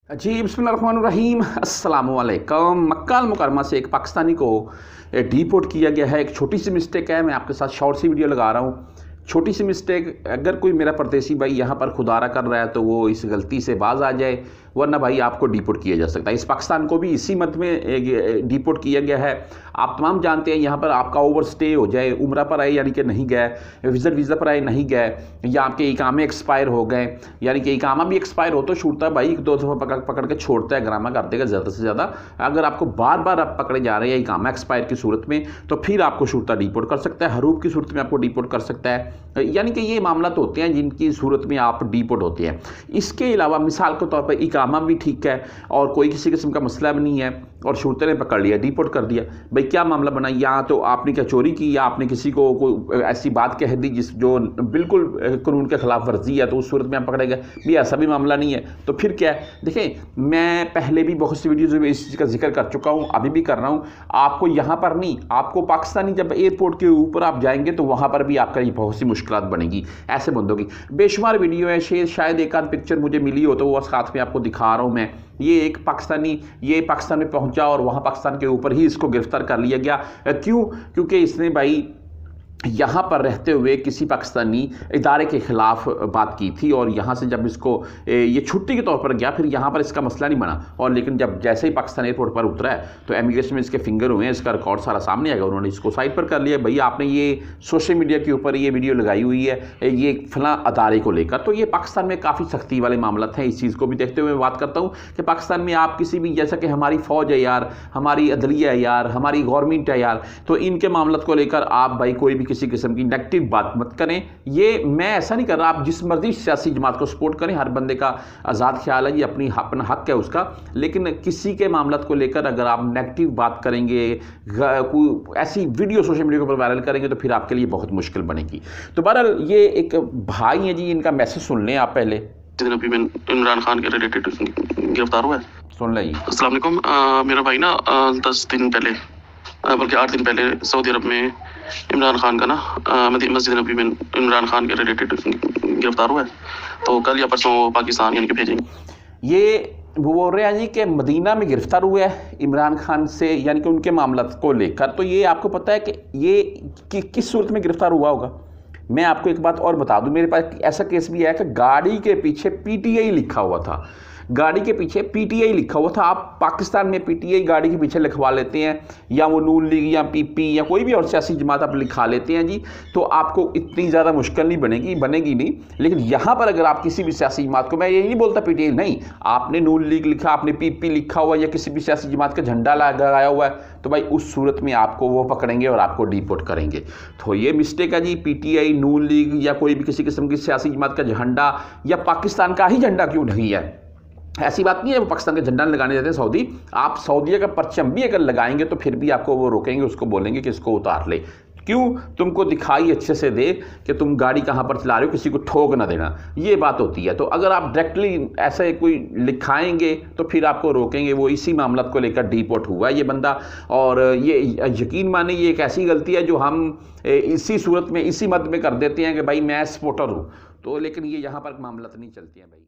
जी बिस्मिल्लाहिर्रहमानिर्रहीम अस्सलाम वालेकुम। मक्का अल मुकरमा से एक पाकिस्तानी को डिपोर्ट किया गया है। एक छोटी सी मिस्टेक है, मैं आपके साथ शॉर्ट सी वीडियो लगा रहा हूँ। छोटी सी मिस्टेक, अगर कोई मेरा परदेसी भाई यहाँ पर खुदारा कर रहा है तो वो इस गलती से बाज आ जाए, वरना भाई आपको डिपोर्ट किया जा सकता है। इस पाकिस्तान को भी इसी मत में डिपोर्ट किया गया है। आप तमाम जानते हैं, यहाँ पर आपका ओवर स्टे हो जाए, उम्रा पर आए यानी कि नहीं गए, विज़िट वीज़ा पर आए नहीं गए, या आपके इकामे एक्सपायर हो गए, यानी कि इकामा भी एक्सपायर हो तो छूटता भाई एक दो दफ़ा पकड़ के छोड़ता है, ग्रामा कर देगा ज़्यादा से ज़्यादा। अगर आपको बार बार आप पकड़े जा रहे हैं इकामा एक्सपायर की सूरत में, तो फिर आपको छूटता डिपोर्ट कर सकता है। हरूब की सूरत में आपको डिपोर्ट कर सकता है। यानी कि ये मामला तो होते हैं जिनकी सूरत में आप डिपोर्ट होते हैं। इसके अलावा मिसाल के तौर पर इकामा भी ठीक है और कोई किसी किस्म का मसला भी नहीं है और शूरते ने पकड़ लिया, डिपोर्ट कर दिया, भाई क्या मामला बना? या तो आपने क्या चोरी की, या आपने किसी को कोई ऐसी बात कह दी जिस जो बिल्कुल कानून के खिलाफ वर्जी है, तो उस सूरत में आप पकड़े गए। भी ऐसा भी मामला नहीं है तो फिर क्या है? देखें, मैं पहले भी बहुत सी वीडियोज़ में इस चीज़ का जिक्र कर चुका हूँ, अभी भी कर रहा हूँ। आपको यहाँ पर नहीं, आपको पाकिस्तानी जब एयरपोर्ट के ऊपर आप जाएंगे तो वहाँ पर भी आपका ये बहुत सी मुश्किलात बनेगी ऐसे बंदों की। बेशुमार वीडियो है, शायद एक आध पिक्चर मुझे मिली हो तो वो साथ में आपको दिखा रहा हूँ मैं। ये एक पाकिस्तानी ये पाकिस्तान में पहुंचा और वहाँ पाकिस्तान के ऊपर ही इसको गिरफ्तार कर लिया गया। क्यों? क्योंकि इसने भाई यहाँ पर रहते हुए किसी पाकिस्तानी इदारे के ख़िलाफ़ बात की थी, और यहाँ से जब इसको ये छुट्टी के तौर पर गया, फिर यहाँ पर इसका मसला नहीं बना, और लेकिन जब जैसे ही पाकिस्तान एयरपोर्ट पर उतरा है तो इमिग्रेशन में इसके फिंगर हुए हैं, इसका रिकॉर्ड सारा सामने आएगा। उन्होंने इसको साइड पर कर लिया, भाई आपने ये सोशल मीडिया के ऊपर ये वीडियो लगाई हुई है ये फलां अदारे को लेकर। तो ये पाकिस्तान में काफ़ी सख्ती वाले मामला हैं। इस चीज़ को भी देखते हुए मैं बात करता हूँ कि पाकिस्तान में आप किसी भी, जैसा कि हमारी फ़ौज है यार, हमारी अदलिया है यार, हमारी गवर्नमेंट है यार, तो इनके मामलों को लेकर आप भाई कोई भी किसी किस्म की नेगेटिव बात मत करें। ये मैं ऐसा नहीं कर रहा, आप जिस मर्जी सियासी जमात को सपोर्ट करें, हर बंदे का आज़ाद ख्याल है, ये अपना हक है उसका, लेकिन किसी के मामलों को लेकर अगर आप नेगेटिव बात करेंगे, कोई ऐसी वीडियो सोशल मीडिया के ऊपर वायरल करेंगे, तो फिर आपके लिए बहुत मुश्किल बनेगी। तो बहरहाल ये एक भाई हैं जी, इनका मैसेज सुन लें आप पहले। अभी मैं इमरान खान के रिलेटेड गिरफ्तार हुआ है, सुन लें। अस्सलाम वालेकुम। मेरा भाई ना 10 दिन पहले, बल्कि 8 दिन पहले सऊदी अरब में इमरान खान का ना मस्जिद नबी में इमरान खान के रिलेटेड गिरफ्तार हुआ है। तो कल या परसों पाकिस्तान यानी कि भेजेंगे। ये वो बोल रहे हैं जी कि मदीना में गिरफ्तार हुआ है इमरान खान से, यानी कि उनके मामला को लेकर। तो ये आपको पता है कि ये किस सूरत में गिरफ्तार हुआ होगा? मैं आपको एक बात और बता दूं, मेरे पास ऐसा केस भी है कि गाड़ी के पीछे पीटीआई लिखा हुआ था। गाड़ी के पीछे पीटीआई लिखा हुआ था। आप पाकिस्तान में पीटीआई गाड़ी के पीछे लिखवा लेते हैं, या वो नून लीग या पीपी या कोई भी और सियासी जमात आप लिखा लेते हैं जी, तो आपको इतनी ज़्यादा मुश्किल नहीं बनेगी नहीं। लेकिन यहाँ पर अगर आप किसी भी सियासी जमात को, मैं यही नहीं बोलता पीटीआई नहीं, आपने नून लीग लिखा, आपने पीपी लिखा हुआ, या किसी भी सियासी जमात का झंडा लगाया हुआ है, तो भाई उस सूरत में आपको वो पकड़ेंगे और आपको डिपोर्ट करेंगे। तो ये मिस्टेक है जी, पीटीआई, नून लीग या कोई भी किसी किस्म की सियासी जमात का झंडा, या पाकिस्तान का ही झंडा क्यों नहीं है, ऐसी बात नहीं है। वो पाकिस्तान का झंडा लगाने देते हैं सऊदी, आप सऊदीया का परचम भी अगर लगाएंगे तो फिर भी आपको वो रोकेंगे, उसको बोलेंगे कि इसको उतार ले। क्यों? तुमको दिखाई अच्छे से दे कि तुम गाड़ी कहाँ पर चला रहे हो, किसी को ठोक ना देना, ये बात होती है। तो अगर आप डायरेक्टली ऐसे कोई लिखाएंगे तो फिर आपको रोकेंगे। वो इसी मामला को लेकर डिपोर्ट हुआ है ये बंदा, और ये यकीन माने ये एक ऐसी गलती है जो हम इसी सूरत में, इसी मद में कर देते हैं कि भाई मैं सपोर्टर हूँ, तो लेकिन ये यहाँ पर मामला नहीं चलती हैं भाई।